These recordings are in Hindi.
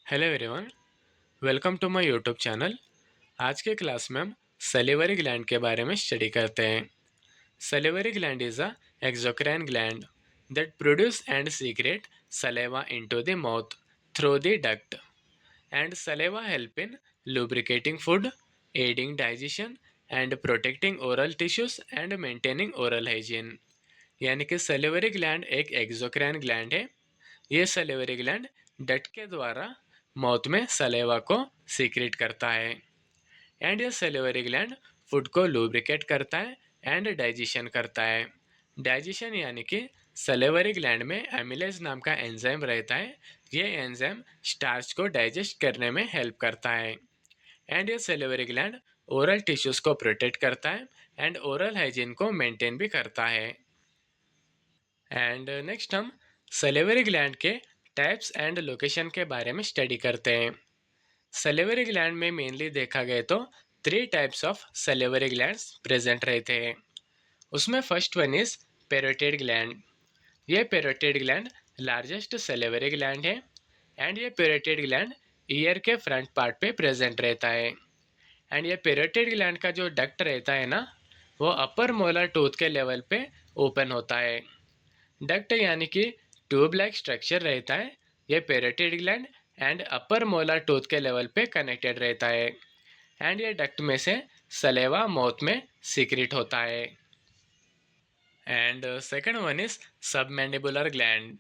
Hello everyone, welcome to my YouTube channel. आज के क्लास में हम सलिवरी ग्लैंड के बारे में स्टडी करते हैं। Salivary gland is a exocrine gland that produce and secret saliva into the mouth through the duct and saliva help in lubricating food, aiding digestion and protecting oral tissues and maintaining oral hygiene। यानी कि सलिवरी ग्लैंड एक एक्सोक्राइन ग्लैंड है। ये सलिवरी ग्लैंड डट के द्वारा माउथ में सलेवा को सीक्रेट करता है। एंड ये सलिवरी ग्लैंड फूड को लुब्रिकेट करता है एंड डाइजेशन करता है। डाइजेशन यानी कि सलिवरी ग्लैंड में एमिलेज नाम का एंजाइम रहता है। ये एंजाइम स्टार्च को डाइजेस्ट करने में हेल्प करता है। एंड ये सलिवरी ग्लैंड ओरल टिश्यूज को प्रोटेक्ट करता है एंड ओरल हाइजीन को मेंटेन भी करता है। एंड नेक्स्ट हम सलिवरी ग्लैंड के टाइप्स एंड लोकेशन के बारे में स्टडी करते हैं। सलिवरी ग्लैंड में मेनली देखा गया तो 3 types of salivary glands present रहते हैं। उसमें first one is parotid gland. ये parotid gland largest salivary gland है। एंड ये पेरोटिड ग्लैंड ईयर के फ्रंट पार्ट पे प्रेजेंट रहता है। एंड ये पेरोटिड ग्लैंड का जो डक्ट रहता है ना, वो अपर मोलर टूथ के लेवल पे ओपन होता है। डक्ट यानी कि ट्यूब लाइक स्ट्रक्चर रहता है। ये parotid gland and upper molar tooth के लेवल पे कनेक्टेड रहता है। एंड ये डक्ट में से सलेवा माउथ में सीक्रेट होता है। And second one is submandibular gland.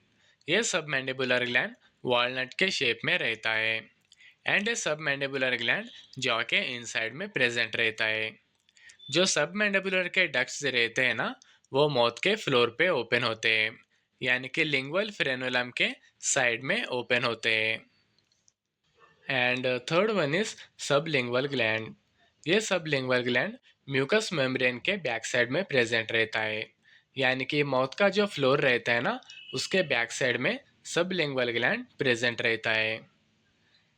ये सबमैंडिबुलर ग्लैंड वॉलनट के शेप में रहता है। एंड ये सबमैंडिबुलर ग्लैंड जॉ के इनसाइड में प्रेजेंट रहता है। जो सबमैंडिबुलर के डक्ट्स रहते हैं ना, वो माउथ के फ्लोर पे ओपन होते हैं, यानी कि लिंगुअल फ्रेनुलम के साइड में ओपन होते हैं। And third one is sublingual gland. ये सबलिंगुअल ग्लैंड म्यूकस मेम्ब्रेन के बैक साइड में प्रेजेंट रहता है, यानी कि माउथ का जो फ्लोर रहता है ना, उसके बैक साइड में सबलिंगुअल ग्लैंड प्रेजेंट रहता है।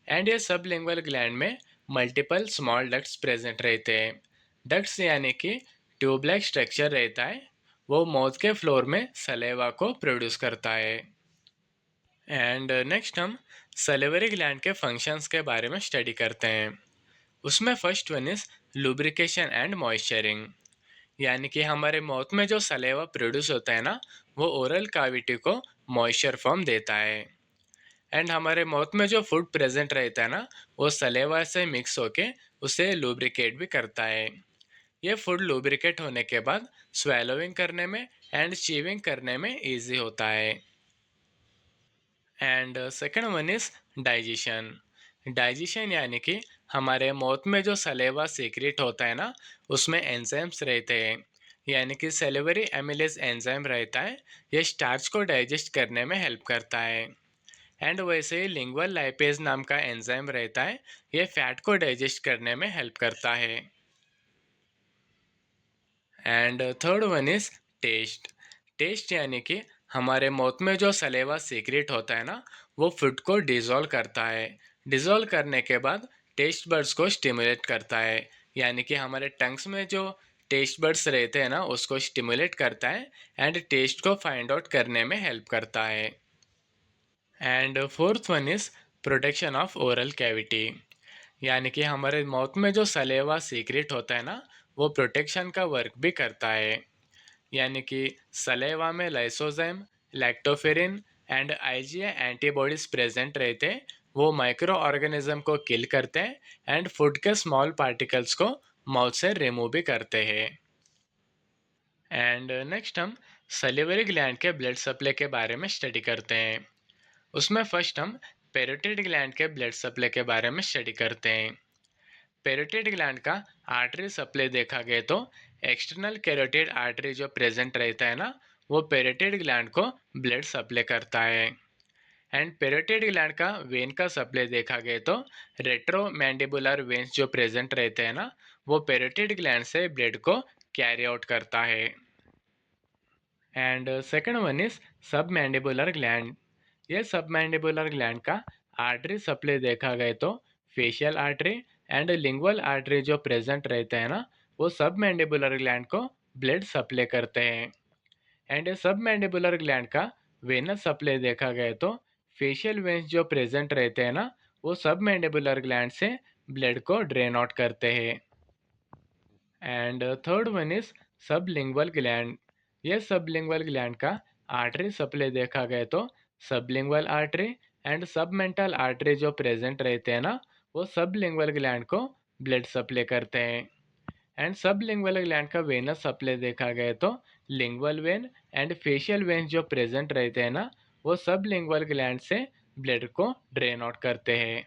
एंड ये सबलिंगुअल ग्लैंड में मल्टीपल स्मॉल डक्ट्स प्रेजेंट रहते हैं। डक्ट्स यानी कि ट्यूब लाइक स्ट्रक्चर रहता है, वो माउथ के फ्लोर में सलेवा को प्रोड्यूस करता है। एंड नेक्स्ट हम सलिवरी ग्लैंड के फंक्शंस के बारे में स्टडी करते हैं। उसमें first one is lubrication and moisturing. यानी कि हमारे माउथ में जो सलेवा प्रोड्यूस होता है ना, वो ओरल कैविटी को मॉइस्चर फॉर्म देता है। एंड हमारे माउथ में जो फूड प्रेजेंट रहता है ना, वो सलेवा से मिक्स होके उसे लुब्रिकेट भी करता है। ये फूड लुब्रिकेट होने के बाद स्वेलोइंग करने में एंड चीविंग करने में इजी होता है। And second one is digestion. Digestion यानी कि हमारे माउथ में जो सलेवा सीक्रेट होता है ना, उसमें एंजाइम्स रहते हैं, यानी कि सेलेवरी एमिलेज एंजाइम रहता है। ये स्टार्च को डाइजेस्ट करने में हेल्प करता है। एंड वैसे ही लिंगुअल लाइपेज नाम का एंजाइम रहता है, ये फैट को डाइजेस्ट करने में हेल्प करता है। And third one is test. Test यानी कि हमारे माउथ में जो सलेवा सीक्रेट होता है ना, वो फूड को डिजोल्व करता है। डिजोल्व करने के बाद टेस्ट बड्स को स्टिमुलेट करता है, यानी कि हमारे टंग्स में जो टेस्ट बड्स रहते हैं ना, उसको स्टिमुलेट करता है एंड टेस्ट को फाइंड आउट करने में हेल्प करता है। And fourth one is protection of oral cavity. यानी कि हमारे माउथ में जो सलेवा सीक्रेट होता है ना, वो प्रोटेक्शन का वर्क भी करता है। यानी कि सलेवा में lysozyme, lactoferrin and IgA antibodies present रहते हैं। वो माइक्रो ऑर्गेनिज्म को किल करते हैं एंड फूड के स्मॉल पार्टिकल्स को माउथ से रिमूव भी करते हैं। एंड नेक्स्ट हम सलिवरी ग्लैंड के ब्लड सप्लाई के बारे में स्टडी करते हैं। उसमें फर्स्ट हम पेरोटिड ग्लैंड के ब्लड सप्लाई के बारे में स्टडी करते हैं। पेरोटिड ग्लैंड का आर्टरी सप्लाई देखा गया तो एक्सटर्नल कैरोटिड आर्टरी जो प्रेजेंट रहता है ना, वो पेरोटिड ग्लैंड को ब्लड सप्लाई करता है। एंड पेरोटिड ग्लैंड का वेन का सप्लाई देखा गया तो रेट्रो मैंडिबुलर वेन्स जो प्रेजेंट रहते हैं ना, वो पेरोटिड ग्लैंड से ब्लड को कैरी आउट करता है। एंड सेकंड वन इज सब मैंडिबुलर ग्लैंड। ये सब मैंडिबुलर ग्लैंड का आर्टरी सप्लाई देखा गया तो facial artery and lingual artery जो प्रेजेंट रहते हैं ना, वो सब मैंडिबुलर ग्लैंड को ब्लड सप्लाई करते हैं। एंड सब मैंडिबुलर ग्लैंड का वेनस सप्लाई देखा गया तो फेशियल वेन्स जो प्रेजेंट रहते हैं ना, वो सब मैंडिबुलर ग्लैंड से ब्लड को ड्रेन आउट करते हैं। And third one is sublingual gland. ये सबलिंगुअल ग्लैंड का आर्टरी सप्लाई देखा गया तो sublingual artery and submental artery जो प्रेजेंट रहते हैं ना, वो सबलिंगुअल ग्लैंड को ब्लड सप्लाई करते हैं। एंड सबलिंगुअल ग्लैंड का वेनस सप्लाई देखा गया तो lingual when and facial vein जो प्रेजेंट रहते हैं ना, वो सबलिंगुअल ग्लैंड से ब्लड को ड्रेन आउट करते हैं।